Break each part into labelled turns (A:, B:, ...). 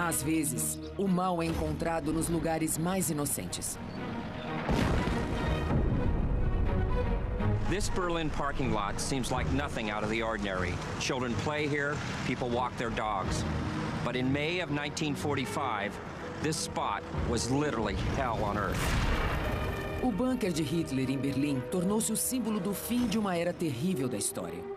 A: Às vezes, o mal é encontrado nos lugares mais inocentes.
B: This Berlin parking lot seems like nothing out of the ordinary. Children play here, people walk their dogs. But in May of 1945, this spot was literally hell on earth.
A: O bunker de Hitler em Berlim tornou-se o símbolo do fim de uma era terrível da história.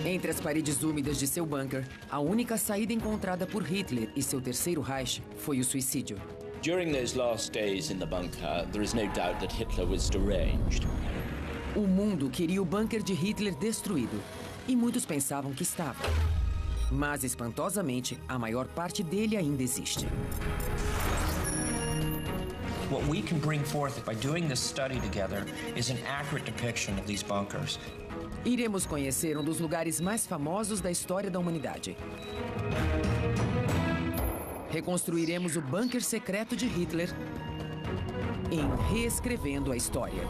A: Entre as paredes úmidas de seu bunker, a única saída encontrada por Hitler e seu terceiro Reich foi o suicídio.
C: During those last days in the bunker, there is no doubt that Hitler was deranged.
A: O mundo queria o bunker de Hitler destruído, e muitos pensavam que estava. Mas, espantosamente, a maior parte dele ainda existe.
D: What we can bring forth by doing this study together is an accurate depiction of these bunkers.
A: Iremos conhecer um dos lugares mais famosos da história da humanidade. Reconstruiremos o bunker secreto de Hitler em Reescrevendo a História.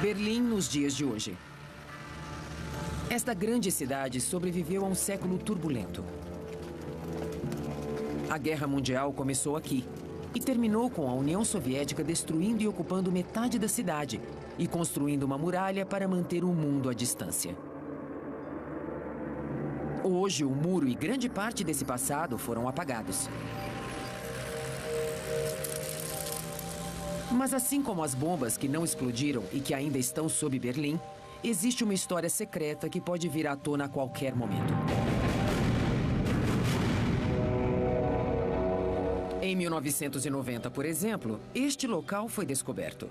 A: Berlim nos dias de hoje. Esta grande cidade sobreviveu a um século turbulento. A Guerra Mundial começou aqui e terminou com a União Soviética destruindo e ocupando metade da cidade e construindo uma muralha para manter o mundo à distância. Hoje, o muro e grande parte desse passado foram apagados. Mas assim como as bombas que não explodiram e que ainda estão sob Berlim, existe uma história secreta que pode vir à tona a qualquer momento. Em 1990, por exemplo, este local foi descoberto.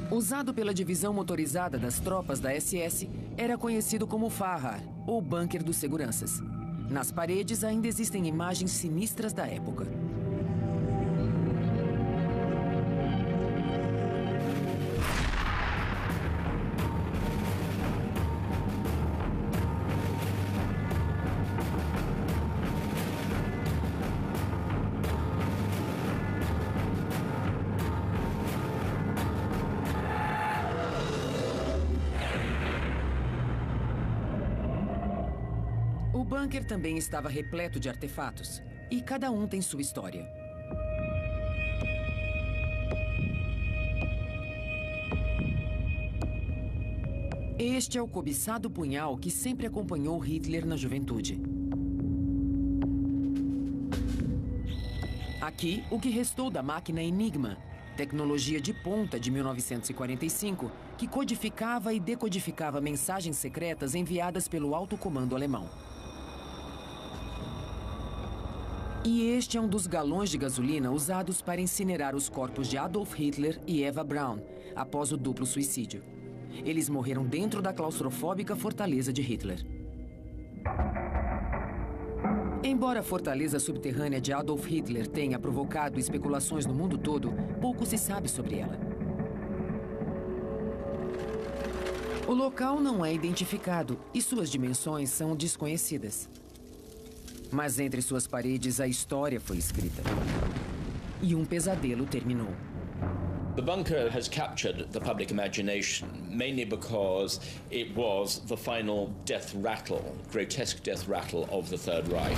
A: Usado pela divisão motorizada das tropas da SS, era conhecido como Fahrrad, ou Bunker dos Seguranças. Nas paredes ainda existem imagens sinistras da época. O bunker também estava repleto de artefatos, e cada um tem sua história. Este é o cobiçado punhal que sempre acompanhou Hitler na juventude. Aqui, o que restou da máquina Enigma, tecnologia de ponta de 1945, que codificava e decodificava mensagens secretas enviadas pelo alto comando alemão. E este é um dos galões de gasolina usados para incinerar os corpos de Adolf Hitler e Eva Braun, após o duplo suicídio. Eles morreram dentro da claustrofóbica fortaleza de Hitler. Embora a fortaleza subterrânea de Adolf Hitler tenha provocado especulações no mundo todo, pouco se sabe sobre ela. O local não é identificado e suas dimensões são desconhecidas. Mas entre suas paredes a história foi escrita. E um pesadelo terminou.
C: The bunker has captured the public imagination, mainly because it was the final death rattle, grotesque death rattle of the Third Reich.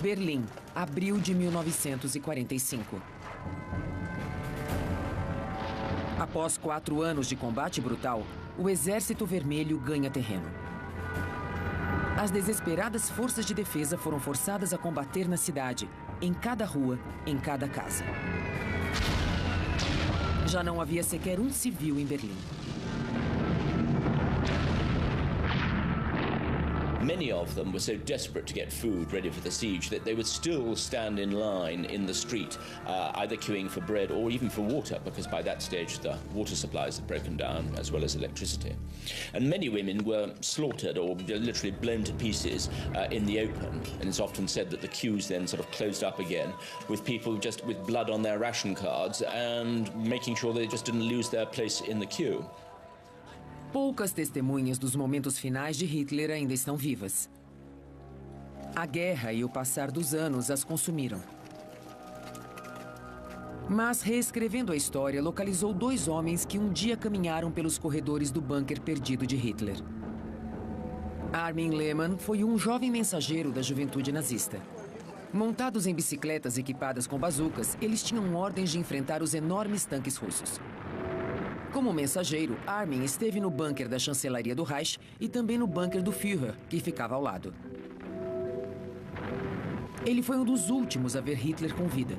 A: Berlim, abril de 1945. Após 4 anos de combate brutal, o Exército Vermelho ganha terreno. As desesperadas forças de defesa foram forçadas a combater na cidade, em cada rua, em cada casa. Já não havia sequer um civil em Berlim.
C: Many of them were so desperate to get food ready for the siege that they would still stand in line in the street, either queuing for bread or even for water, because by that stage the water supplies had broken down, as well as electricity. And many women were slaughtered or literally blown to pieces in the open. And it's often said that the queues then sort of closed up again, with people just with blood on their ration cards and making sure they just didn't lose their place in the queue.
A: Poucas testemunhas dos momentos finais de Hitler ainda estão vivas. A guerra e o passar dos anos as consumiram. Mas, reescrevendo a história, localizou 2 homens que um dia caminharam pelos corredores do bunker perdido de Hitler. Armin Lehmann foi um jovem mensageiro da juventude nazista. Montados em bicicletas equipadas com bazucas, eles tinham ordens de enfrentar os enormes tanques russos. Como mensageiro, Armin esteve no bunker da chancelaria do Reich e também no bunker do Führer, que ficava ao lado. Ele foi um dos últimos a ver Hitler com vida.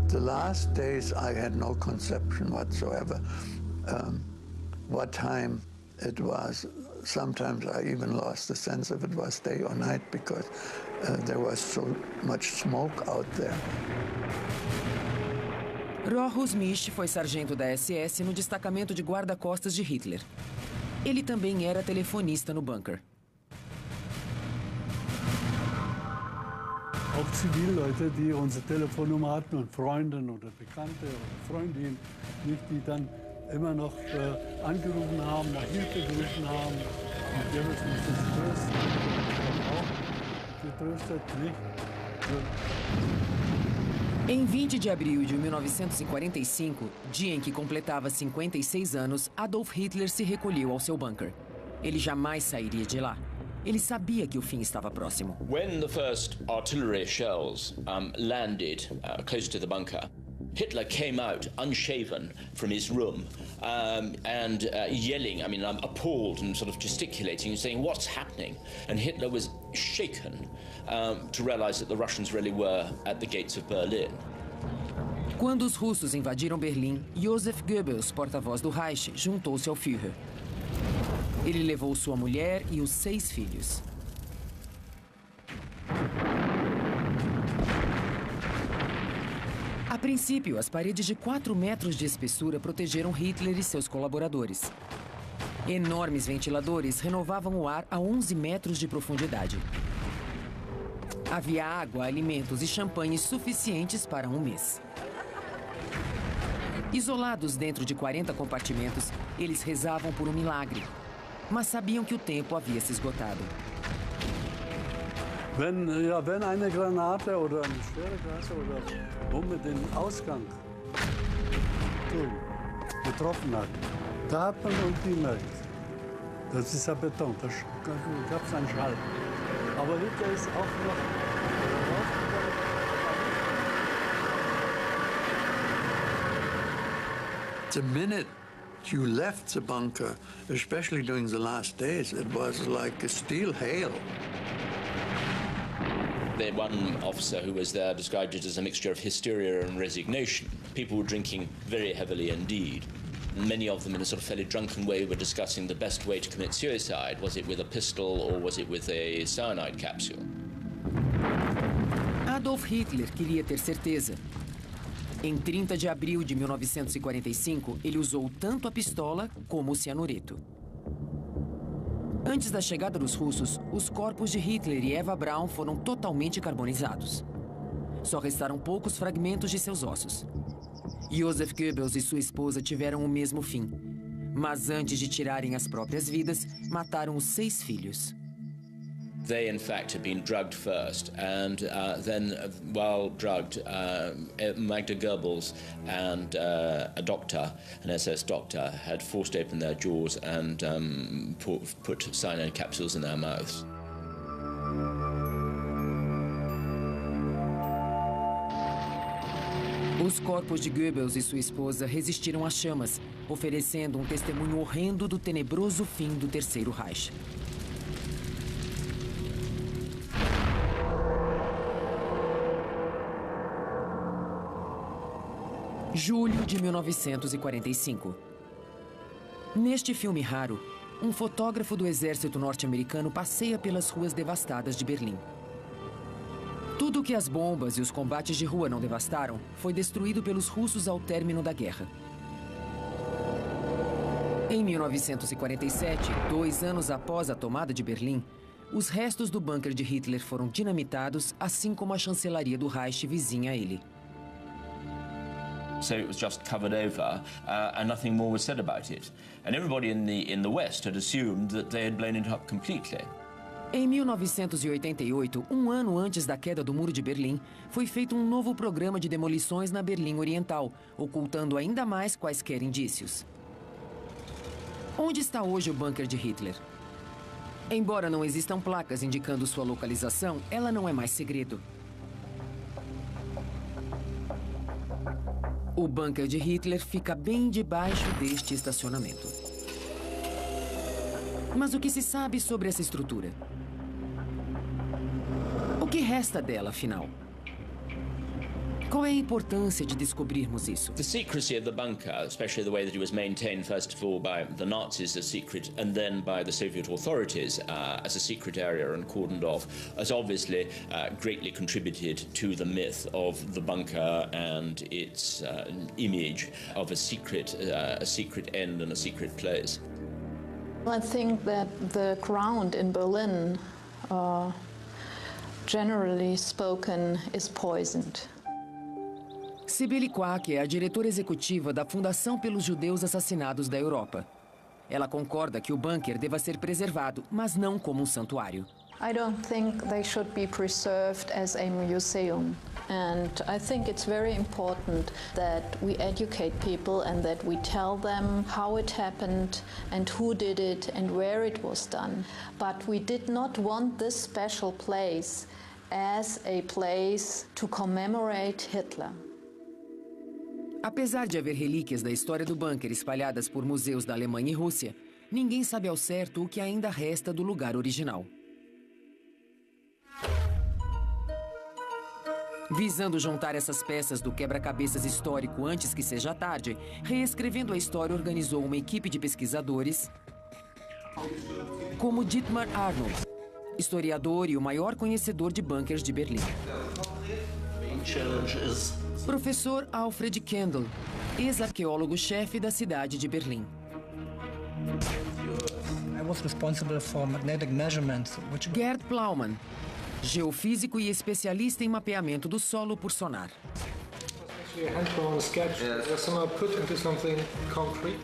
E: The last days I had no conception whatsoever what time it was. Sometimes I even lost the sense if it was day or night because there was so much smoke out there.
A: Rochus Misch foi sargento da SS no destacamento de guarda-costas de Hitler. Ele também era telefonista no bunker.
F: Auch Zivilleute, die unsere Telefonnummer hatten und Freundinnen oder Bekannte oder Freundinnen, nicht, die dann immer noch angerufen haben, nach Hilfe gerufen haben. Und wir müssen uns trösten. Auch getröstet, nicht?
A: Em 20 de abril de 1945, dia em que completava 56 anos, Adolf Hitler se recolheu ao seu bunker. Ele jamais sairia de lá. Ele sabia que o fim estava próximo.
C: When the first artillery shells landed close to the bunker, Hitler came out unshaven from his room and yelling, appalled and sort of gesticulating and saying, "What's happening?" And Hitler was shaken to realize that the Russians really were at the gates of Berlin.
A: Quando os russos invadiram Berlim, Joseph Goebbels, porta-voz do Reich, juntou-se ao Führer. Ele levou sua mulher e os 6 filhos. A princípio, as paredes de 4 metros de espessura protegeram Hitler e seus colaboradores. Enormes ventiladores renovavam o ar a 11 metros de profundidade. Havia água, alimentos e champanhe suficientes para um mês. Isolados dentro de 40 compartimentos, eles rezavam por um milagre. Mas sabiam que o tempo havia se esgotado.
F: Wenn eine Granate oder eine schwere Granate oder Bombe den Ausgang getroffen hat, da hat man irgendwie gemerkt. Das ist ja Beton, da gab es einen Schall. Aber Hitler ist auch noch
E: The minute you left the bunker, especially during the last days, it was like a steel hail.
C: The one officer who was there described it as a mixture of hysteria and resignation. People were drinking very heavily indeed. Many of them, in a sort of fairly drunken way, were discussing the best way to commit suicide. Was it with a pistol or was it with a cyanide capsule?
A: Adolf Hitler queria ter certeza. Em 30 de abril de 1945, ele usou tanto a pistola como o cianureto. Antes da chegada dos russos, os corpos de Hitler e Eva Braun foram totalmente carbonizados. Só restaram poucos fragmentos de seus ossos. Joseph Goebbels e sua esposa tiveram o mesmo fim. Mas antes de tirarem as próprias vidas, mataram os 6 filhos.
C: They, in fact, had been drugged first, and then, while drugged, Magda Goebbels and a doctor, an SS doctor, had forced open their jaws and put cyanide capsules in their mouths.
A: Os corpos de Goebbels e sua esposa resistiram às chamas, oferecendo um testemunho horrendo do tenebroso fim do Terceiro Reich. Julho de 1945. Neste filme raro, um fotógrafo do exército norte-americano passeia pelas ruas devastadas de Berlim. Tudo o que as bombas e os combates de rua não devastaram foi destruído pelos russos ao término da guerra. Em 1947, 2 anos após a tomada de Berlim, os restos do bunker de Hitler foram dinamitados, assim como a chancelaria do Reich vizinha a ele.
C: So it was just covered over, and nothing more was said about it. And everybody in the West had assumed that they had blown it up completely.
A: Em 1988, um ano antes da queda do Muro de Berlim, foi feito um novo programa de demolições na Berlim Oriental, ocultando ainda mais quaisquer indícios. Onde está hoje o bunker de Hitler? Embora não existam placas indicando sua localização, ela não é mais segredo. O bunker de Hitler fica bem debaixo deste estacionamento. Mas o que se sabe sobre essa estrutura? O que resta dela, afinal? Qual é a importância de descobrirmos isso?
C: The secrecy of the bunker, especially the way that it was maintained first of all by the Nazis as secret and then by the Soviet authorities as a secret area and cordoned off, has obviously greatly contributed to the myth of the bunker and its image of a secret end and a secret place.
G: I think that the ground in Berlin, generally spoken, is poisoned.
A: Sibeli Quack é a diretora executiva da Fundação pelos Judeus Assassinados da Europa. Ela concorda que o bunker deva ser preservado, mas não como um santuário.
G: I don't think they should be preserved as a museum. And I think it's very important that we educate people and that we tell them how it happened and who did it and where it was done. But we did not want this special place as a place to commemorate Hitler.
A: Apesar de haver relíquias da história do bunker espalhadas por museus da Alemanha e Rússia, ninguém sabe ao certo o que ainda resta do lugar original. Visando juntar essas peças do quebra-cabeças histórico antes que seja tarde, Reescrevendo a História organizou uma equipe de pesquisadores como Dietmar Arnold, historiador e o maior conhecedor de bunkers de Berlim. Professor Alfred Kendall, ex-arqueólogo-chefe da cidade de Berlim.
H: I was responsible for magnetic measurements, which...
A: Gerd Plaumann, geofísico e especialista em mapeamento do solo por sonar.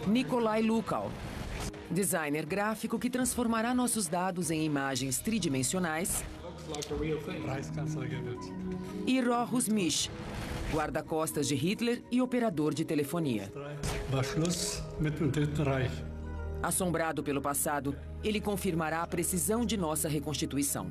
A: Nikolai Lukau, designer gráfico que transformará nossos dados em imagens tridimensionais. E Rochus Misch, guarda-costas de Hitler e operador de telefonia. Assombrado pelo passado, ele confirmará a precisão de nossa reconstituição.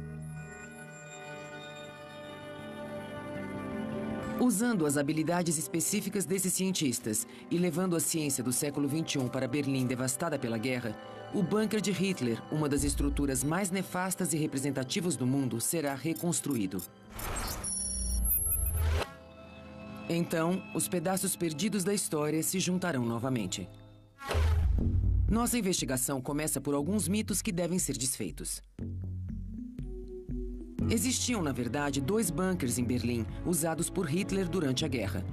A: Usando as habilidades específicas desses cientistas e levando a ciência do século XXI para Berlim devastada pela guerra, o bunker de Hitler, uma das estruturas mais nefastas e representativas do mundo, será reconstruído. Então, os pedaços perdidos da história se juntarão novamente. Nossa investigação começa por alguns mitos que devem ser desfeitos. Existiam, na verdade, 2 bunkers em Berlim, usados por Hitler durante a guerra.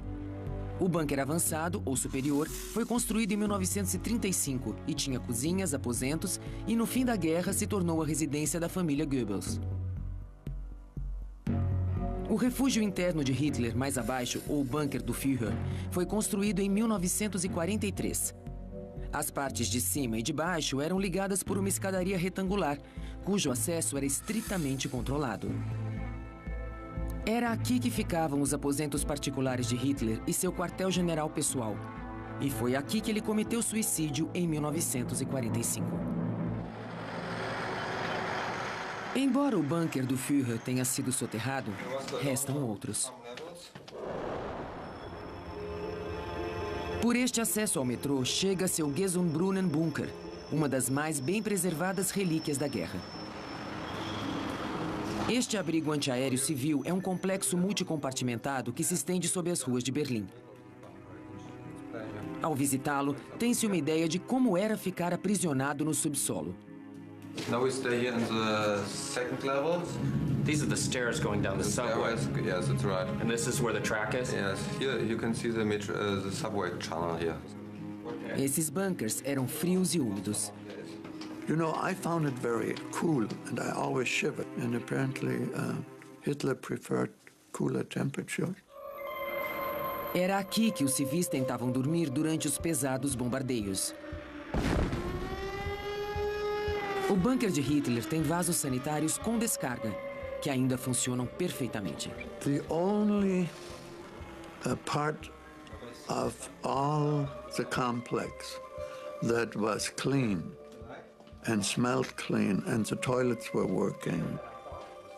A: O bunker avançado, ou superior, foi construído em 1935 e tinha cozinhas, aposentos e, no fim da guerra, se tornou a residência da família Goebbels. O refúgio interno de Hitler, mais abaixo, ou bunker do Führer, foi construído em 1943. As partes de cima e de baixo eram ligadas por uma escadaria retangular, cujo acesso era estritamente controlado. Era aqui que ficavam os aposentos particulares de Hitler e seu quartel-general pessoal. E foi aqui que ele cometeu suicídio em 1945. Embora o bunker do Führer tenha sido soterrado, restam outros. Por este acesso ao metrô, chega-se ao Gesundbrunnen Bunker, uma das mais bem preservadas relíquias da guerra. Este abrigo antiaéreo civil é um complexo multicompartimentado que se estende sob as ruas de Berlim. Ao visitá-lo, tem-se uma ideia de como era ficar aprisionado no subsolo.
I: Now we stay here in the second level.
D: These are the stairs going down the subway.
I: Yes, that's right.
D: And this is where the track is?
I: Yes, here you can see the subway channel here.
A: Esses bunkers eram frios e úmidos.
E: You know, I found it very cool, and I always shivered. And apparently, Hitler preferred cooler temperatures.
A: Era aqui que os civis tentavam dormir durante os pesados bombardeios. O bunker de Hitler tem vasos sanitários com descarga, que ainda funcionam perfeitamente.
E: The only part of all the complex that was clean and smelled clean and the toilets were working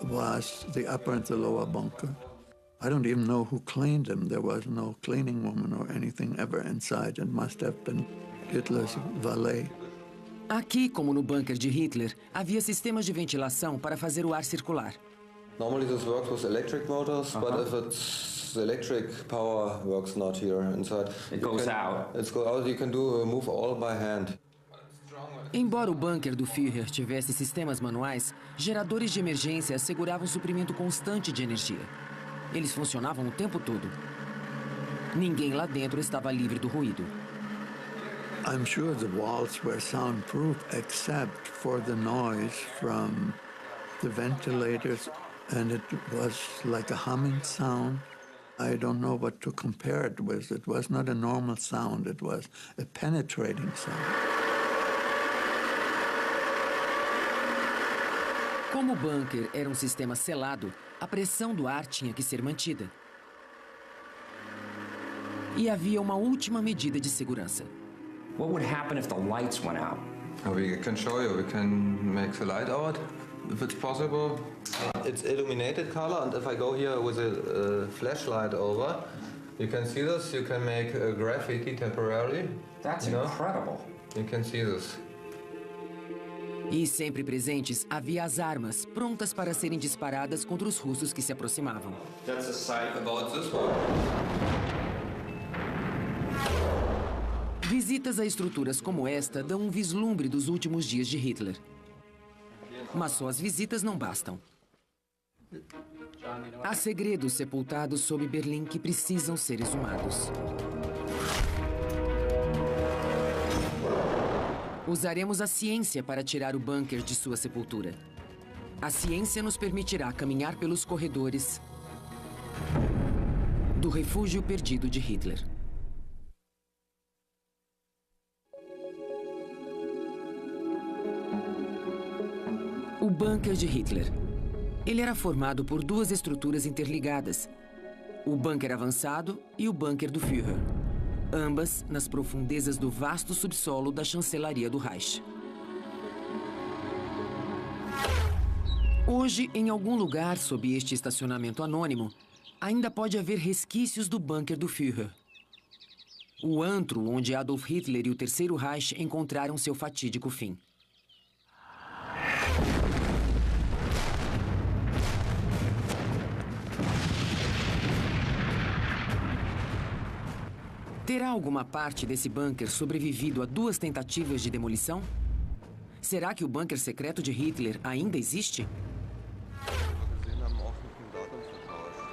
E: was the upper and the lower bunker. I don't even know who cleaned them. There was no cleaning woman or anything ever inside. It must have been Hitler's valet.
A: Aqui, como no bunker de Hitler, havia sistemas de ventilação para fazer o ar circular.
I: Normally this works with electric motors, but if it's the electric power works not here inside.
B: It goes out.
I: It goes out. You can move all by hand.
A: Embora o bunker do Führer tivesse sistemas manuais, geradores de emergência asseguravam suprimento constante de energia. Eles funcionavam o tempo todo. Ninguém lá dentro estava livre do ruído.
E: I'm sure the walls were soundproof except for the noise from the ventilators, and it was like a humming sound. I don't know what to compare it with. It was not a normal sound. It was a penetrating sound.
A: Como o bunker era um sistema selado, a pressão do ar tinha que ser mantida. E havia uma última medida de segurança.
D: What would happen if the lights went out?
I: We can show you. We can make the light out if it's possible. It's illuminated color, and if I go here with a flashlight over, you can see this. You can make graffiti temporarily.
D: That's incredible.
I: You can see this.
A: E sempre presentes, havia as armas, prontas para serem disparadas contra os russos que se aproximavam.
I: That's the site about this one.
A: Visitas a estruturas como esta dão um vislumbre dos últimos dias de Hitler. Mas só as visitas não bastam. Há segredos sepultados sob Berlim que precisam ser exumados. Usaremos a ciência para tirar o bunker de sua sepultura. A ciência nos permitirá caminhar pelos corredores do refúgio perdido de Hitler. O bunker de Hitler. Ele era formado por duas estruturas interligadas: o bunker avançado e o bunker do Führer, ambas nas profundezas do vasto subsolo da chancelaria do Reich. Hoje, em algum lugar sob este estacionamento anônimo, ainda pode haver resquícios do bunker do Führer. O antro onde Adolf Hitler e o Terceiro Reich encontraram seu fatídico fim. Terá alguma parte desse bunker sobrevivido a duas tentativas de demolição? Será que o bunker secreto de Hitler ainda existe?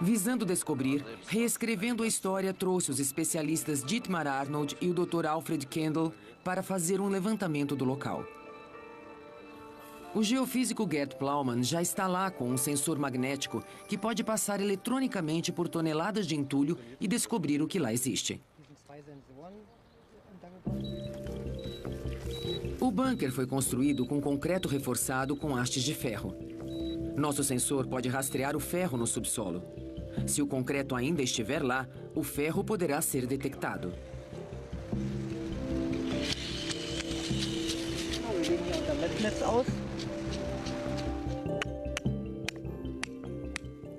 A: Visando descobrir, Reescrevendo a História trouxe os especialistas Dietmar Arnold e o Dr. Alfred Kendall para fazer um levantamento do local. O geofísico Gerd Plaumann já está lá com um sensor magnético que pode passar eletronicamente por toneladas de entulho e descobrir o que lá existe. O bunker foi construído com concreto reforçado com hastes de ferro. Nosso sensor pode rastrear o ferro no subsolo. Se o concreto ainda estiver lá, o ferro poderá ser detectado.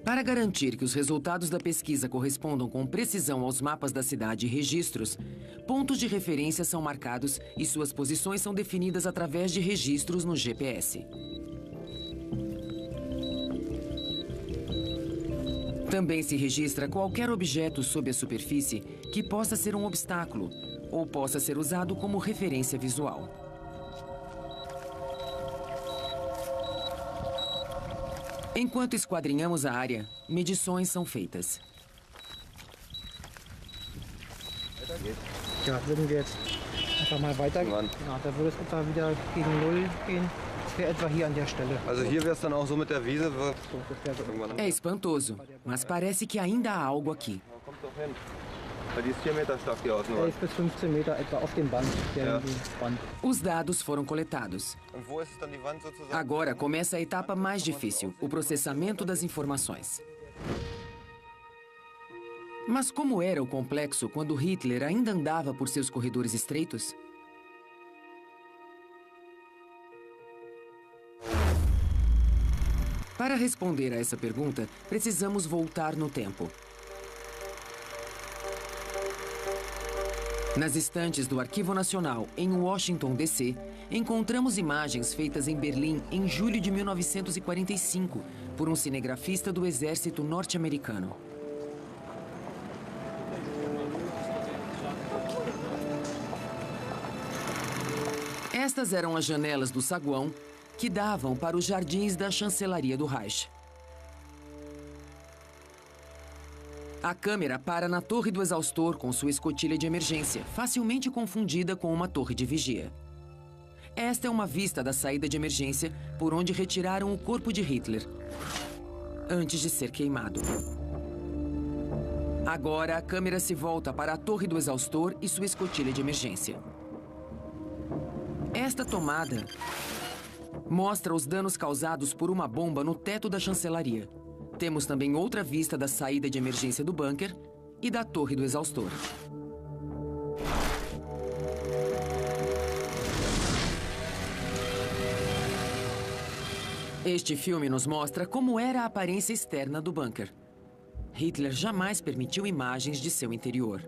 A: Para garantir que os resultados da pesquisa correspondam com precisão aos mapas da cidade e registros, pontos de referência são marcados e suas posições são definidas através de registros no GPS. Também se registra qualquer objeto sob a superfície que possa ser um obstáculo ou possa ser usado como referência visual. Enquanto esquadrinhamos a área, medições são feitas.
H: Ja, würden wir jetzt einfach mal weiter. Ja, da würde es etwa wieder gegen Null gehen. Das wäre etwa hier an der Stelle.
I: Also hier wäre es dann auch so mit der Wiese.
A: É espantoso, mas parece que ainda há algo aqui.
I: Die ist 4 Meter stark, die Außenwand.
H: Der ist bis 15 Meter etwa auf dem Band, Band.
A: Os dados foram coletados.
I: Und wo ist dann die Wand sozusagen?
A: Agora começa a etapa mais difícil, o processamento das informações. Mas como era o complexo quando Hitler ainda andava por seus corredores estreitos? Para responder a essa pergunta, precisamos voltar no tempo. Nas estantes do Arquivo Nacional, em Washington, D.C., encontramos imagens feitas em Berlim em julho de 1945 por um cinegrafista do exército norte-americano. Estas eram as janelas do saguão que davam para os jardins da chancelaria do Reich. A câmera para na torre do exaustor com sua escotilha de emergência, facilmente confundida com uma torre de vigia. Esta é uma vista da saída de emergência por onde retiraram o corpo de Hitler, antes de ser queimado. Agora a câmera se volta para a torre do exaustor e sua escotilha de emergência. Esta tomada mostra os danos causados por uma bomba no teto da chancelaria. Temos também outra vista da saída de emergência do bunker e da torre do exaustor. Este filme nos mostra como era a aparência externa do bunker. Hitler jamais permitiu imagens de seu interior.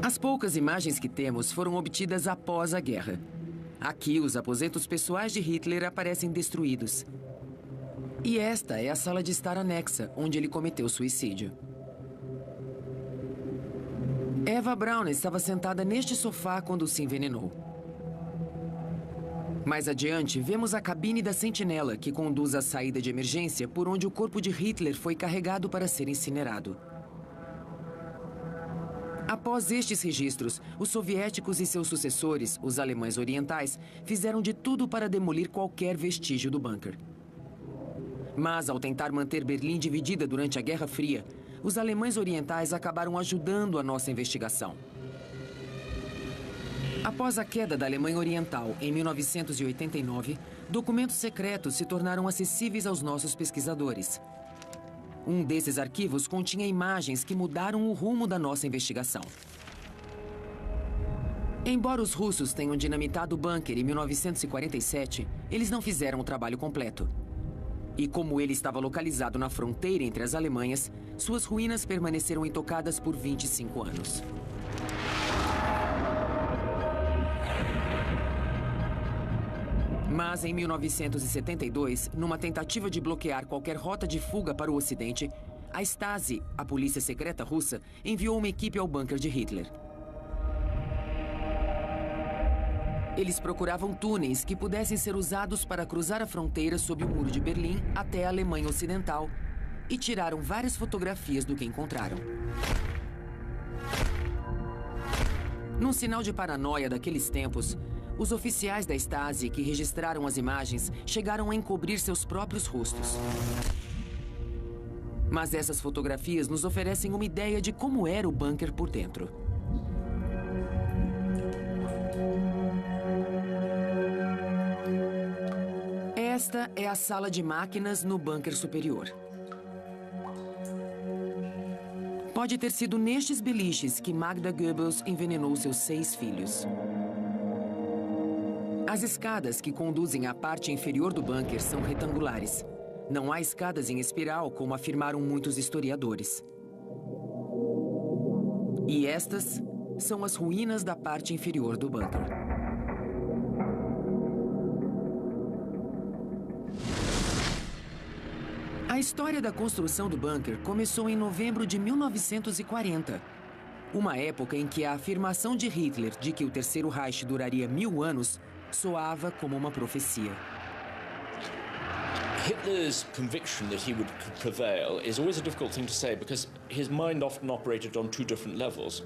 A: As poucas imagens que temos foram obtidas após a guerra. Aqui, os aposentos pessoais de Hitler aparecem destruídos. E esta é a sala de estar anexa, onde ele cometeu suicídio. Eva Braun estava sentada neste sofá quando se envenenou. Mais adiante, vemos a cabine da sentinela, que conduz à saída de emergência por onde o corpo de Hitler foi carregado para ser incinerado. Após estes registros, os soviéticos e seus sucessores, os alemães orientais, fizeram de tudo para demolir qualquer vestígio do bunker. Mas, ao tentar manter Berlim dividida durante a Guerra Fria, os alemães orientais acabaram ajudando a nossa investigação. Após a queda da Alemanha Oriental em 1989, documentos secretos se tornaram acessíveis aos nossos pesquisadores. Um desses arquivos continha imagens que mudaram o rumo da nossa investigação. Embora os russos tenham dinamitado o bunker em 1947, eles não fizeram o trabalho completo. E como ele estava localizado na fronteira entre as Alemanhas, suas ruínas permaneceram intocadas por 25 anos. Mas em 1972, numa tentativa de bloquear qualquer rota de fuga para o Ocidente, a Stasi, a polícia secreta russa, enviou uma equipe ao bunker de Hitler. Eles procuravam túneis que pudessem ser usados para cruzar a fronteira sob o muro de Berlim até a Alemanha Ocidental e tiraram várias fotografias do que encontraram. Num sinal de paranoia daqueles tempos, os oficiais da Stasi que registraram as imagens chegaram a encobrir seus próprios rostos. Mas essas fotografias nos oferecem uma ideia de como era o bunker por dentro. Esta é a sala de máquinas no bunker superior. Pode ter sido nestes beliches que Magda Goebbels envenenou seus 6 filhos. As escadas que conduzem à parte inferior do bunker são retangulares. Não há escadas em espiral, como afirmaram muitos historiadores. E estas são as ruínas da parte inferior do bunker. A história da construção do bunker começou em novembro de 1940. Uma época em que a afirmação de Hitler de que o Terceiro Reich duraria 1000 anos soava como uma profecia.
C: Hitler's conviction that he would prevail is always a difficult thing to say because his mind often operated on 2 different levels.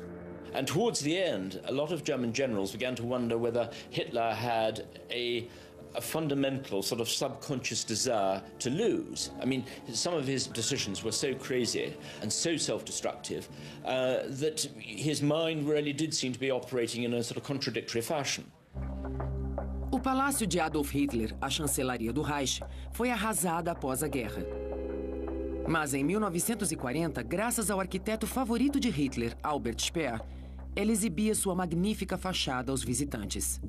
C: And towards the end, a lot of German generals began to wonder whether Hitler had a a fundamental sort of subconscious desire to lose. I mean, some of his decisions were so crazy and so self-destructive that his mind really did seem to be operating in a sort of contradictory fashion.
A: O palácio de Adolf Hitler, a chancelaria do Reich, foi arrasada após a guerra. Mas em 1940, graças ao arquiteto favorito de Hitler, Albert Speer, ela exibia sua magnífica fachada aos visitantes.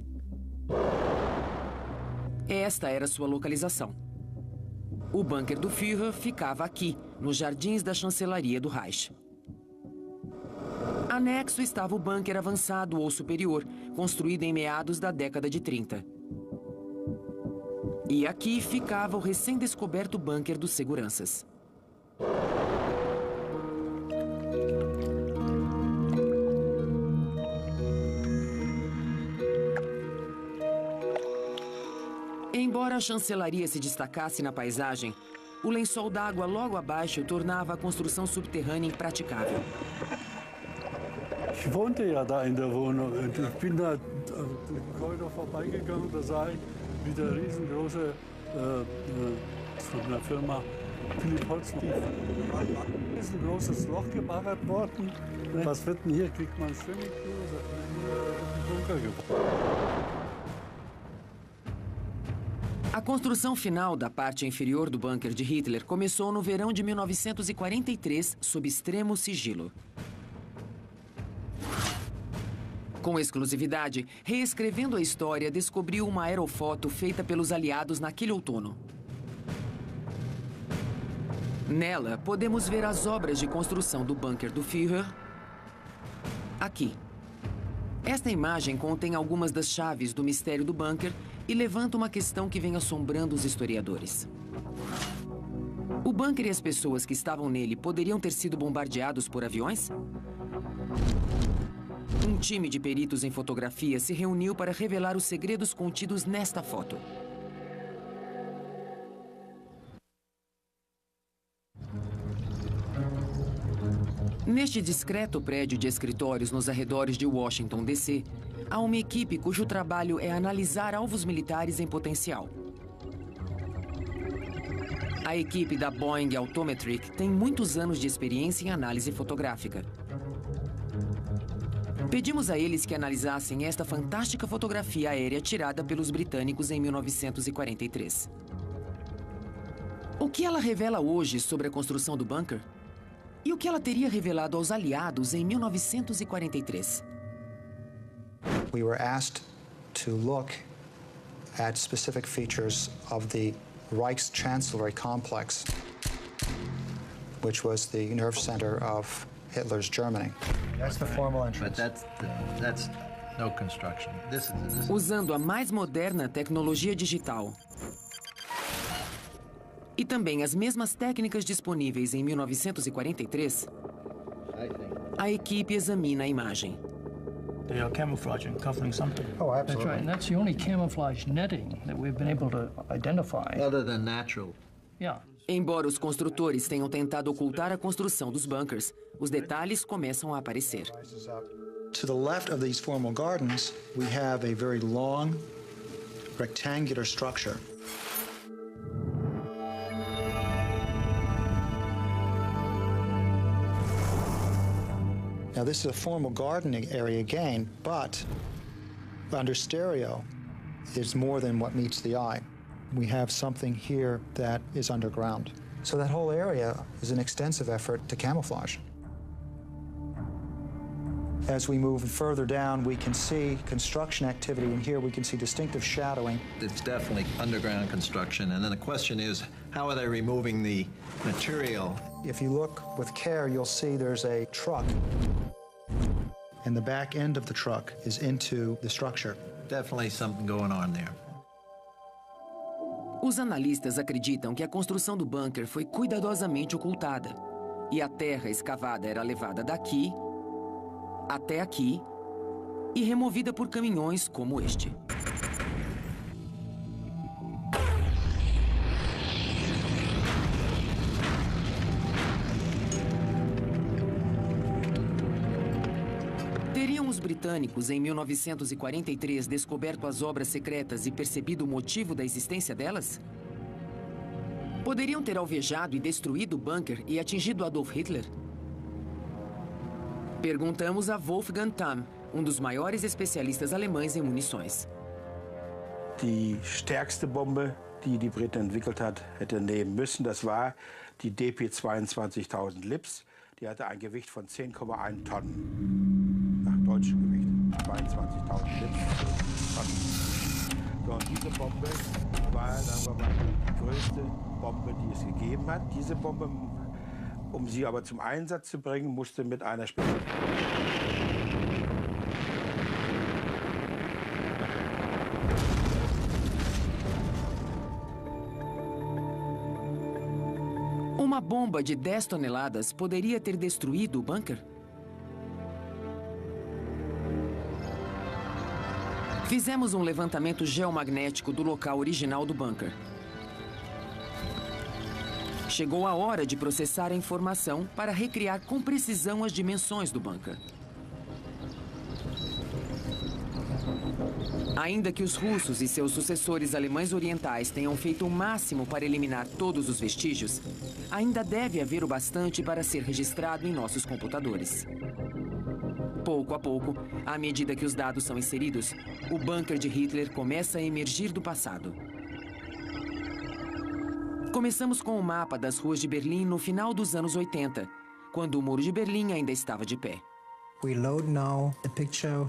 A: Esta era sua localização. O bunker do Führer ficava aqui, nos jardins da chancelaria do Reich. Anexo estava o bunker avançado ou superior, construído em meados da década de 30. E aqui ficava o recém-descoberto bunker dos seguranças. Embora a chancelaria se destacasse na paisagem, o lençol d'água logo abaixo tornava a construção subterrânea impraticável.
F: Ich wohnte ja da in der Wohnung und ich bin da heute vorbeigegangen, da sah ich, wie der riesengroße von der Firma Philipp Holz ein riesengroßes Loch gebaggert worden. Was wird denn hier? Kriegt man Swimmingpool oder Bunker gebaut?
A: A construção final da parte inferior do bunker de Hitler começou no verão de 1943, sob extremo sigilo. Com exclusividade, reescrevendo a história, descobriu uma aerofoto feita pelos aliados naquele outono. Nela, podemos ver as obras de construção do bunker do Führer aqui. Esta imagem contém algumas das chaves do mistério do bunker e levanta uma questão que vem assombrando os historiadores. O bunker e as pessoas que estavam nele poderiam ter sido bombardeados por aviões? Um time de peritos em fotografia se reuniu para revelar os segredos contidos nesta foto. Neste discreto prédio de escritórios nos arredores de Washington, D.C., há uma equipe cujo trabalho é analisar alvos militares em potencial. A equipe da Boeing Autometric tem muitos anos de experiência em análise fotográfica. Pedimos a eles que analisassem esta fantástica fotografia aérea tirada pelos britânicos em 1943. O que ela revela hoje sobre a construção do bunker? E o que ela teria revelado aos aliados em 1943?
J: We were asked to look at specific features of the Reichschancellery complex, which was the nerve center of Hitler's Germany.
H: That's the formal entrance.
K: But that's no construction. This is
A: Usando a mais moderna tecnologia digital e também as mesmas técnicas disponíveis em 1943, a equipe examina a imagem.
L: They are camouflaging, covering something.
J: Oh, absolutely.
L: That's right, and that's the only camouflage netting that we've been able to identify.
K: other than natural.
L: Yeah.
A: Embora os construtores tenham tentado ocultar a construção dos bunkers, os detalhes começam a aparecer.
J: To the left of these formal gardens, we have a very long, rectangular structure. Now, this is a formal gardening area again, but under stereo, there's more than what meets the eye. We have something here that is underground. So that whole area is an extensive effort to camouflage. As we move further down, we can see construction activity, and here we can see distinctive shadowing.
K: It's definitely underground construction, and then the question is, how are they removing the material?
J: If you look with care, you'll see there's a truck, and the back end of the truck is into the structure.
K: Definitely something going on there.
A: Os analistas acreditam que a construção do bunker foi cuidadosamente ocultada e a terra escavada era levada daqui até aqui e removida por caminhões como este. Teriam os britânicos em 1943 descoberto as obras secretas e percebido o motivo da existência delas? Poderiam ter alvejado e destruído o bunker e atingido Adolf Hitler? Perguntamos a Wolfgang Tamm, dos maiores especialistas alemães em munições.
M: Die stärkste Bombe, die die Briten entwickelt hat, hätte nehmen müssen. Das war die DP 22.000 Lips. Die hatte ein Gewicht von 10,1 Tonnen. Nach deutschem Gewicht 22.000 Lips. So, und diese Bombe war, sagen wir mal, die größte Bombe, die es gegeben hat. Diese Bombe, um sie aber zum Einsatz zu bringen, musste mit einer
A: Uma bomba de 10 toneladas poderia ter destruído o bunker? Fizemos um levantamento geomagnético do local original do bunker. Chegou a hora de processar a informação para recriar com precisão as dimensões do bunker. Ainda que os russos e seus sucessores alemães orientais tenham feito o máximo para eliminar todos os vestígios, ainda deve haver o bastante para ser registrado em nossos computadores. Pouco a pouco, à medida que os dados são inseridos, o bunker de Hitler começa a emergir do passado. Começamos com o mapa das ruas de Berlim no final dos anos 80, quando o Muro de Berlim ainda estava de pé.
H: We load now a picture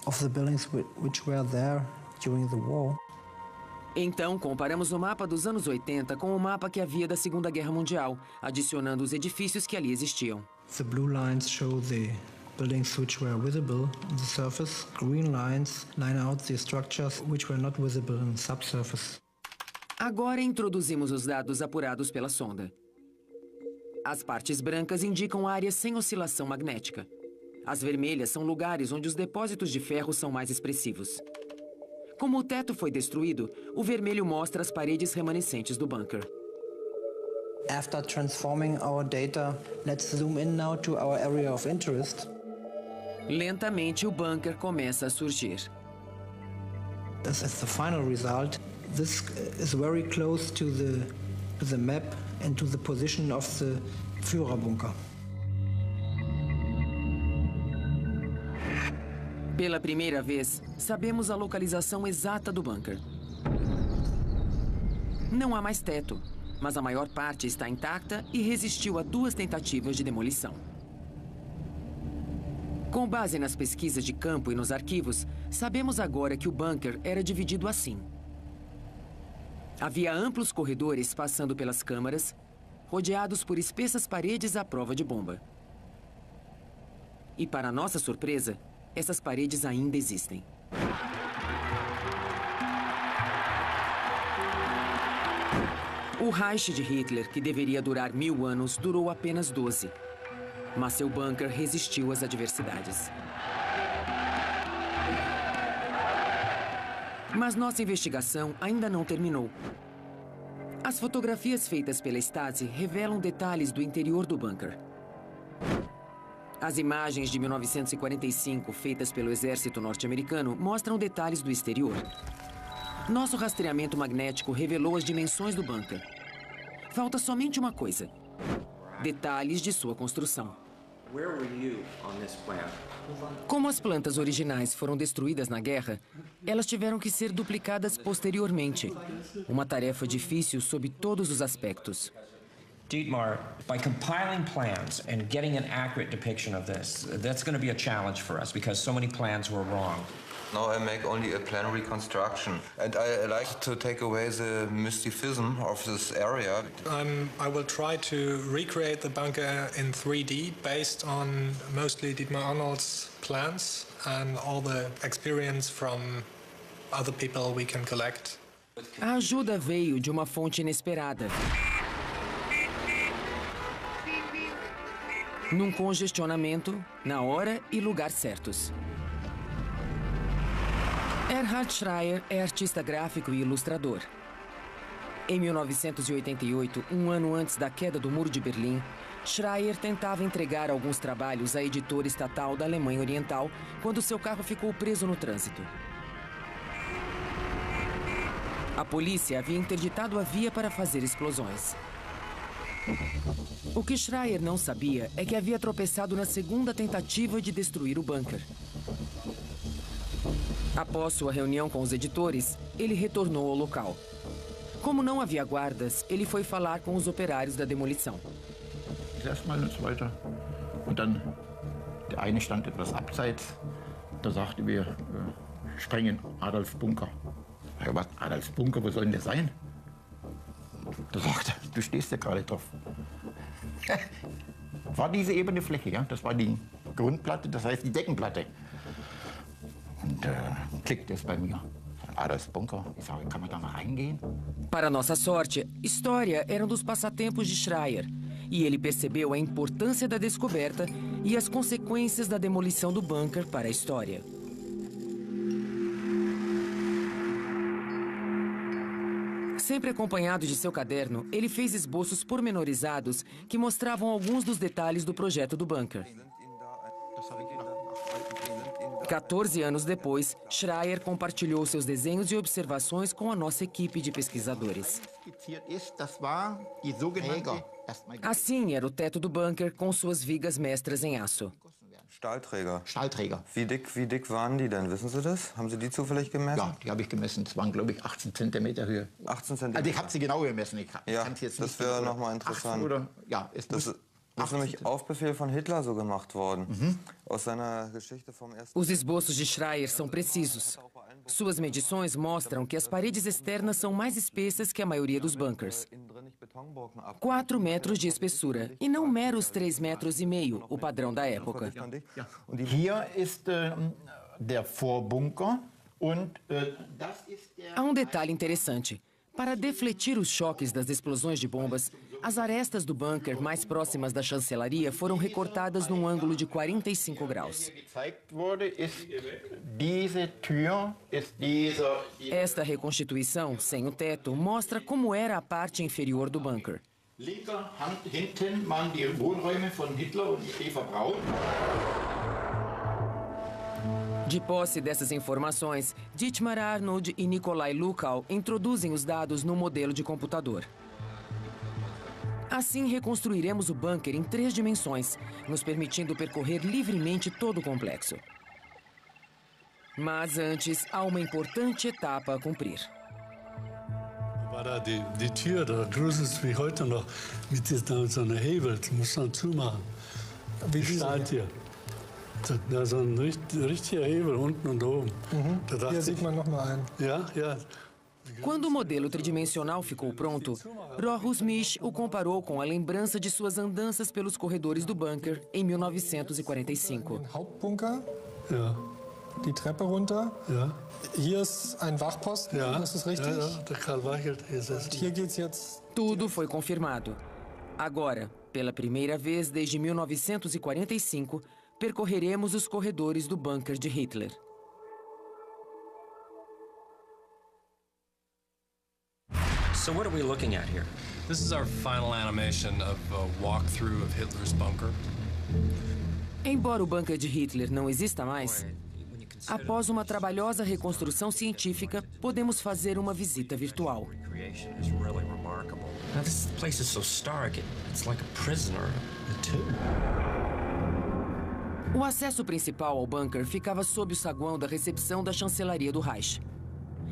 H: of the buildings which were there during the war.
A: Então, comparamos o mapa dos anos 80 com o mapa que havia da Segunda Guerra Mundial, adicionando os edifícios que ali existiam.
H: The blue lines show the buildings which were visible on the surface. Green lines line out the structures which were not visible on the subsurface.
A: Agora introduzimos os dados apurados pela sonda. As partes brancas indicam áreas sem oscilação magnética. As vermelhas são lugares onde os depósitos de ferro são mais expressivos. Como o teto foi destruído, o vermelho mostra as paredes remanescentes do bunker.
H: After transforming our data, let's zoom in now to our area of interest.
A: Lentamente, o bunker começa a surgir.
H: This is the final result. This is very close to the map and to the position of the Führerbunker.
A: Pela primeira vez, sabemos a localização exata do bunker. Não há mais teto, mas a maior parte está intacta e resistiu a 2 tentativas de demolição. Com base nas pesquisas de campo e nos arquivos, sabemos agora que o bunker era dividido assim. Havia amplos corredores passando pelas câmaras, rodeados por espessas paredes à prova de bomba. E, para nossa surpresa, essas paredes ainda existem. O Reich de Hitler, que deveria durar 1000 anos, durou apenas 12. Mas seu bunker resistiu às adversidades. Mas nossa investigação ainda não terminou. As fotografias feitas pela Stasi revelam detalhes do interior do bunker. As imagens de 1945, feitas pelo exército norte-americano, mostram detalhes do exterior. Nosso rastreamento magnético revelou as dimensões do bunker. Falta somente uma coisa: detalhes de sua construção. Como as plantas originais foram destruídas na guerra, elas tiveram que ser duplicadas posteriormente. Uma tarefa difícil sob todos os aspectos.
D: Dietmar, by compiling plans and getting an accurate depiction of this, that's going to be a challenge for us because so many plans were wrong.
I: Now I make only a plan reconstruction, and I like to take away the mysticism of this area.
N: I will try to recreate the bunker in 3D based on mostly Dietmar Arnold's plans and all the experience from other people we can collect.
A: A ajuda veio de uma fonte inesperada. Num congestionamento, na hora e lugar certos. Erhard Schreier é artista gráfico e ilustrador. Em 1988, um ano antes da queda do Muro de Berlim, Schreier tentava entregar alguns trabalhos à editora estatal da Alemanha Oriental quando seu carro ficou preso no trânsito. A polícia havia interditado a via para fazer explosões. O que Schreier não sabia é que havia tropeçado na segunda tentativa de destruir o bunker. Após sua reunião com os editores, ele retornou ao local. Como não havia guardas, ele foi falar com os operários da demolição.
O: Erstmal und so weiter. Und dann, der eine stand etwas abseits. Da sagte wir, sprengen Adolfs Bunker. Ja, was, Adolfs Bunker, wo soll denn der sein? Da sagte, du stehst ja gerade drauf. War diese ebene Fläche, ja? Das war die Grundplatte, das heißt die Deckenplatte. Und klickte es bei mir. Adolfs Bunker. Ich sage, kann man da mal reingehen?
A: Para nossa sorte, história era um dos passatempos de Schreier. E ele percebeu a importância da descoberta e as consequências da demolição do bunker para a história. Sempre acompanhado de seu caderno, ele fez esboços pormenorizados que mostravam alguns dos detalhes do projeto do bunker. 14 anos depois, Schreier compartilhou seus desenhos e observações com a nossa equipe de pesquisadores. Assim era o teto do bunker com suas vigas mestras em aço.
I: Stahlträger.
O: Stahlträger.
I: Wie dick waren die denn? Wissen Sie das? Haben Sie die zufällig gemessen?
O: Ja, die habe ich gemessen. Das waren, glaube ich, 18 Zentimeter Höhe.
I: 18 Zentimeter?
O: Also ich habe sie genau gemessen.
I: Ja, das wäre nochmal interessant.
O: Ja,
I: das ist nämlich auf Befehl von Hitler so gemacht worden. Aus seiner Geschichte vom Ersten.
A: Os esboços de Schreier são precisos. Suas medições mostram que as paredes externas são mais espessas que a maioria dos bunkers. 4 metros de espessura, e não meros 3,5 metros, o padrão da época.
O: Hier ist der Vorbunker und das ist der...
A: Há um detalhe interessante. Para defletir os choques das explosões de bombas, as arestas do bunker mais próximas da chancelaria foram recortadas num ângulo de 45 graus. Esta reconstituição, sem o teto, mostra como era a parte inferior do bunker.
O: Hinten waren die Wohnräume von Hitler und Eva Braun.
A: De posse dessas informações, Dietmar Arnold e Nikolai Lukow introduzem os dados no modelo de computador. Assim, reconstruiremos o bunker em 3 dimensões, nos permitindo percorrer livremente todo o complexo. Mas antes, há uma importante etapa a cumprir.
F: War da die Tür, da gruselt wie heute noch, mit so einer Hebel, die muss man zumachen. Wie Stahltür. Da so ein richtiger Hebel unten und oben.
N: Hier sieht man noch mal einen.
F: Ja, ja.
A: Quando o modelo tridimensional ficou pronto, Rochus Misch o comparou com a lembrança de suas andanças pelos corredores do bunker em 1945.
N: Den Hauptbunker.
F: Ja.
N: Die Treppe runter.
F: Ja.
N: Hier ist ein Wachposten,
F: Ja.
N: das ist richtig.
F: Ja, der Karl Weichelt ist es.
N: Und hier geht's jetzt.
A: Tudo foi confirmado. Agora, pela primeira vez desde 1945, percorreremos os corredores do bunker de Hitler.
B: So what are we looking at here?
N: This is our final animation of a walkthrough of Hitler's bunker.
A: Embora o bunker de Hitler não exista mais, após uma trabalhosa reconstrução científica, podemos fazer uma visita virtual.
B: Now this place is so stark, it's like a prison or a tomb.
A: O acesso principal ao bunker ficava sob o saguão da recepção da chancelaria do Reich.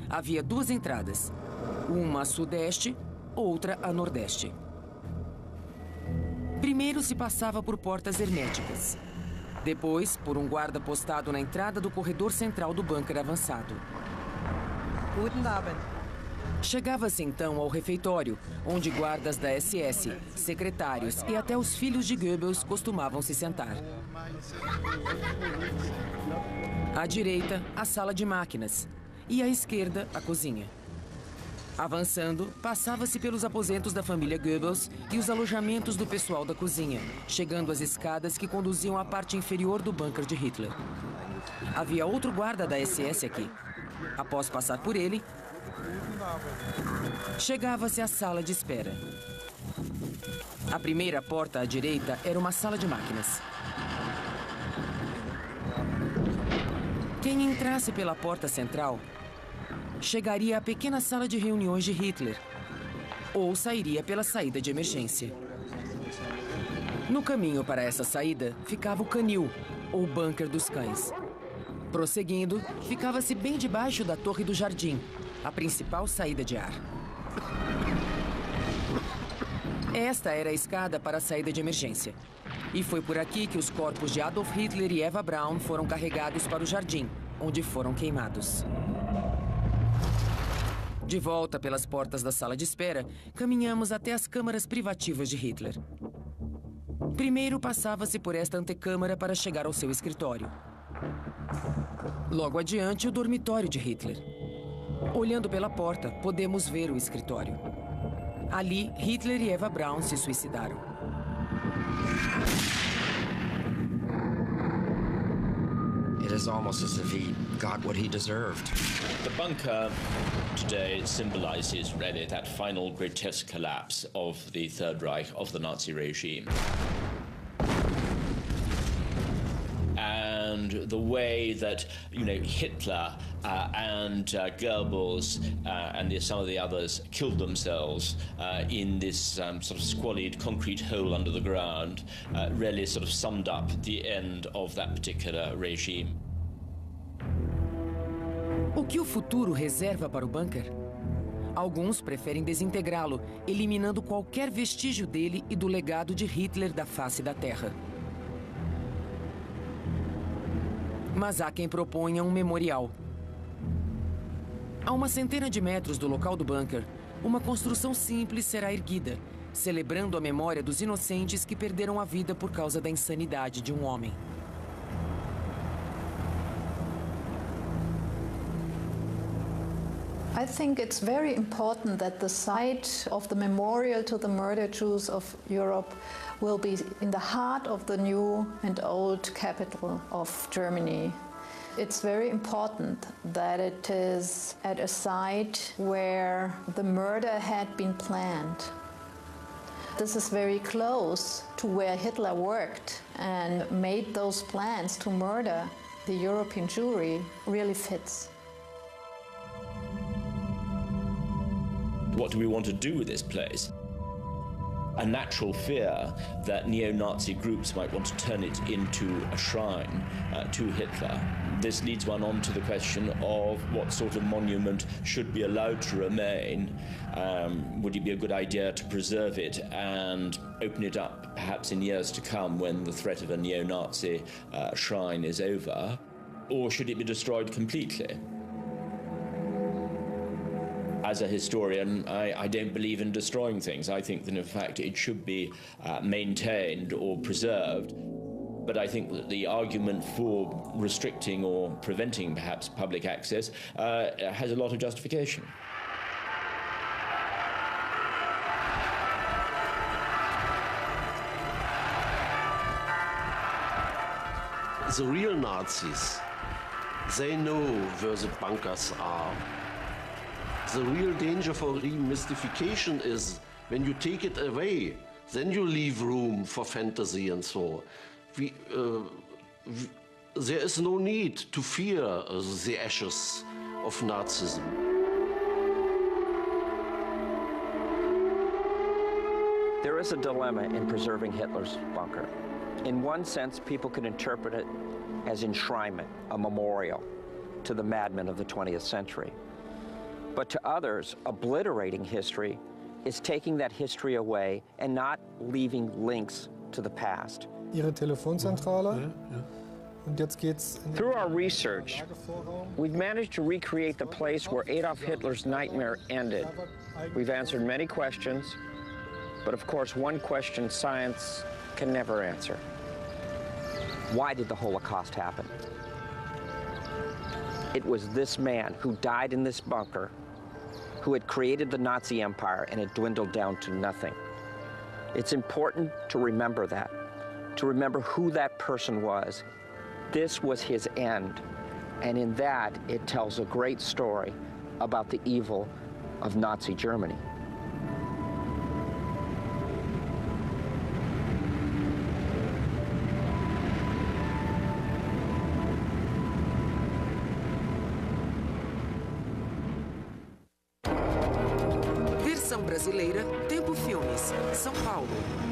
A: Havia 2 entradas, uma a sudeste, outra a nordeste. Primeiro se passava por portas herméticas. Depois, por um guarda postado na entrada do corredor central do bunker avançado.
P: Guten Abend.
A: Chegava-se então ao refeitório, onde guardas da SS, secretários e até os filhos de Goebbels costumavam se sentar. À direita, a sala de máquinas e à esquerda, a cozinha. Avançando, passava-se pelos aposentos da família Goebbels e os alojamentos do pessoal da cozinha, chegando às escadas que conduziam à parte inferior do bunker de Hitler. Havia outro guarda da SS aqui. Após passar por ele, chegava-se à sala de espera. A primeira porta à direita era uma sala de máquinas. Quem entrasse pela porta central chegaria à pequena sala de reuniões de Hitler ou sairia pela saída de emergência. No caminho para essa saída ficava o canil, ou bunker dos cães. Prosseguindo, ficava-se bem debaixo da Torre do Jardim, a principal saída de ar. Esta era a escada para a saída de emergência. E foi por aqui que os corpos de Adolf Hitler e Eva Braun foram carregados para o jardim, onde foram queimados. De volta pelas portas da sala de espera, caminhamos até as câmaras privativas de Hitler. Primeiro passava-se por esta antecâmara para chegar ao seu escritório. Logo adiante, o dormitório de Hitler. Olhando pela porta, podemos ver o escritório. Ali, Hitler e Eva Braun se suicidaram.
B: It is almost as if he got what he deserved.
C: The bunker today symbolizes really that final grotesque collapse of the Third Reich, of the Nazi regime. And the way that, Hitler and Goebbels and some of the others killed themselves in this sort of squalid concrete hole under the ground really sort of summed up the end of that particular regime.
A: O que o futuro reserva para o bunker? Alguns preferem desintegrá-lo, eliminando qualquer vestígio dele e do legado de Hitler da face da Terra. Mas há quem proponha um memorial. A uma centena de metros do local do bunker, uma construção simples será erguida, celebrando a memória dos inocentes que perderam a vida por causa da insanidade de um homem.
G: I think it's very important that the site of the memorial to the murdered Jews of Europe will be in the heart of the new and old capital of Germany. It's very important that it is at a site where the murder had been planned. This is very close to where Hitler worked and made those plans to murder the European Jewry. Really fits.
C: What do we want to do with this place? A natural fear that neo-Nazi groups might want to turn it into a shrine to Hitler. This leads one on to the question of what sort of monument should be allowed to remain. Would it be a good idea to preserve it and open it up perhaps in years to come when the threat of a neo-Nazi shrine is over? Or should it be destroyed completely? As a historian, I don't believe in destroying things. I think that, in fact, it should be maintained or preserved. But I think that the argument for restricting or preventing, perhaps, public access has a lot of justification.
Q: The real Nazis, they know where the bunkers are. The real danger for remystification is when you take it away, then you leave room for fantasy and so. There is no need to fear the ashes of Nazism.
B: There is a dilemma in preserving Hitler's bunker. In one sense, people could interpret it as enshrinement, a memorial to the madmen of the 20th century. But to others, obliterating history is taking that history away and not leaving links to the past.
R: Ihre Telefonzentrale. Und jetzt geht's
B: Through our research, we've managed to recreate the place where Adolf Hitler's nightmare ended. We've answered many questions, but of course, one question science can never answer. Why did the Holocaust happen? It was this man who died in this bunker who had created the Nazi Empire, and it dwindled down to nothing. It's important to remember that, to remember who that person was. This was his end, and in that, it tells a great story about the evil of Nazi Germany.
A: São Paulo.